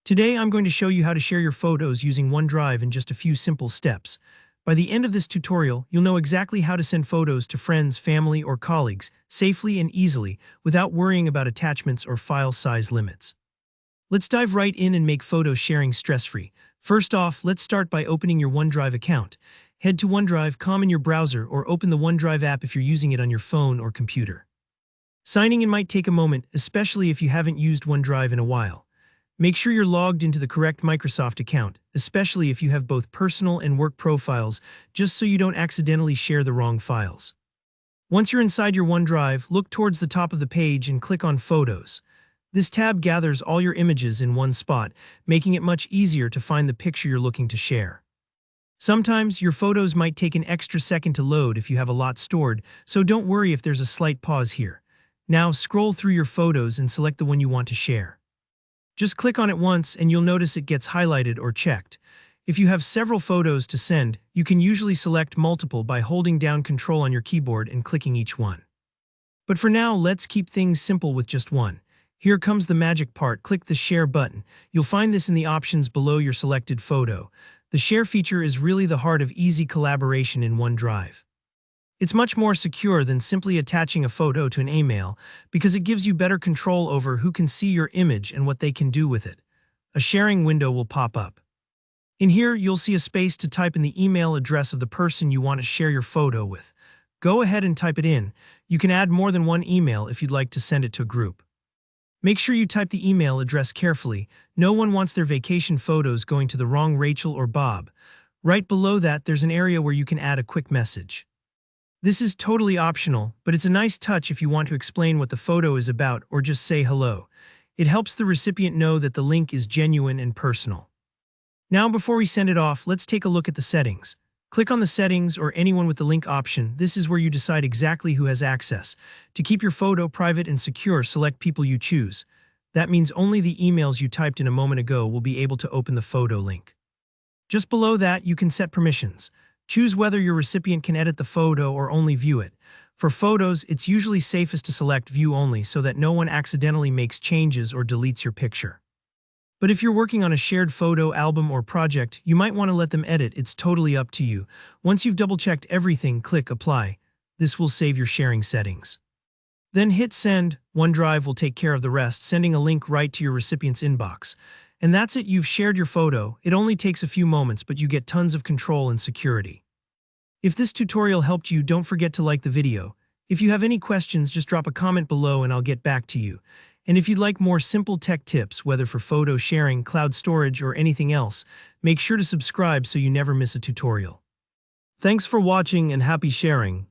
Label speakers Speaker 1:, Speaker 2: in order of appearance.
Speaker 1: Today I'm going to show you how to share your photos using OneDrive in just a few simple steps. By the end of this tutorial, you'll know exactly how to send photos to friends, family, or colleagues safely and easily without worrying about attachments or file size limits. Let's dive right in and make photo sharing stress-free. First off, let's start by opening your OneDrive account. Head to OneDrive.com in your browser or open the OneDrive app if you're using it on your phone or computer. Signing in might take a moment, especially if you haven't used OneDrive in a while. Make sure you're logged into the correct Microsoft account, especially if you have both personal and work profiles, just so you don't accidentally share the wrong files. Once you're inside your OneDrive, look towards the top of the page and click on Photos. This tab gathers all your images in one spot, making it much easier to find the picture you're looking to share. Sometimes your photos might take an extra second to load if you have a lot stored, so don't worry if there's a slight pause here. Now scroll through your photos and select the one you want to share. Just click on it once and you'll notice it gets highlighted or checked. If you have several photos to send, you can usually select multiple by holding down Control on your keyboard and clicking each one. But for now, let's keep things simple with just one. Here comes the magic part. Click the Share button. You'll find this in the options below your selected photo. The Share feature is really the heart of easy collaboration in OneDrive. It's much more secure than simply attaching a photo to an email because it gives you better control over who can see your image and what they can do with it. A sharing window will pop up. In here, you'll see a space to type in the email address of the person you want to share your photo with. Go ahead and type it in. You can add more than one email if you'd like to send it to a group. Make sure you type the email address carefully. No one wants their vacation photos going to the wrong Rachel or Bob. Right below that, there's an area where you can add a quick message. This is totally optional, but it's a nice touch if you want to explain what the photo is about or just say hello. It helps the recipient know that the link is genuine and personal. Now, before we send it off, let's take a look at the settings. Click on the Settings or Anyone with the Link option. This is where you decide exactly who has access. To keep your photo private and secure, select People You Choose. That means only the emails you typed in a moment ago will be able to open the photo link. Just below that, you can set permissions. Choose whether your recipient can edit the photo or only view it. For photos, it's usually safest to select View Only so that no one accidentally makes changes or deletes your picture. But if you're working on a shared photo, album, or project, you might want to let them edit. It's totally up to you. Once you've double-checked everything, click Apply. This will save your sharing settings. Then hit Send. OneDrive will take care of the rest, sending a link right to your recipient's inbox. And that's it, you've shared your photo. It only takes a few moments, but you get tons of control and security. If this tutorial helped you, don't forget to like the video. If you have any questions, just drop a comment below and I'll get back to you. And if you'd like more simple tech tips, whether for photo sharing, cloud storage, or anything else, make sure to subscribe so you never miss a tutorial. Thanks for watching and happy sharing.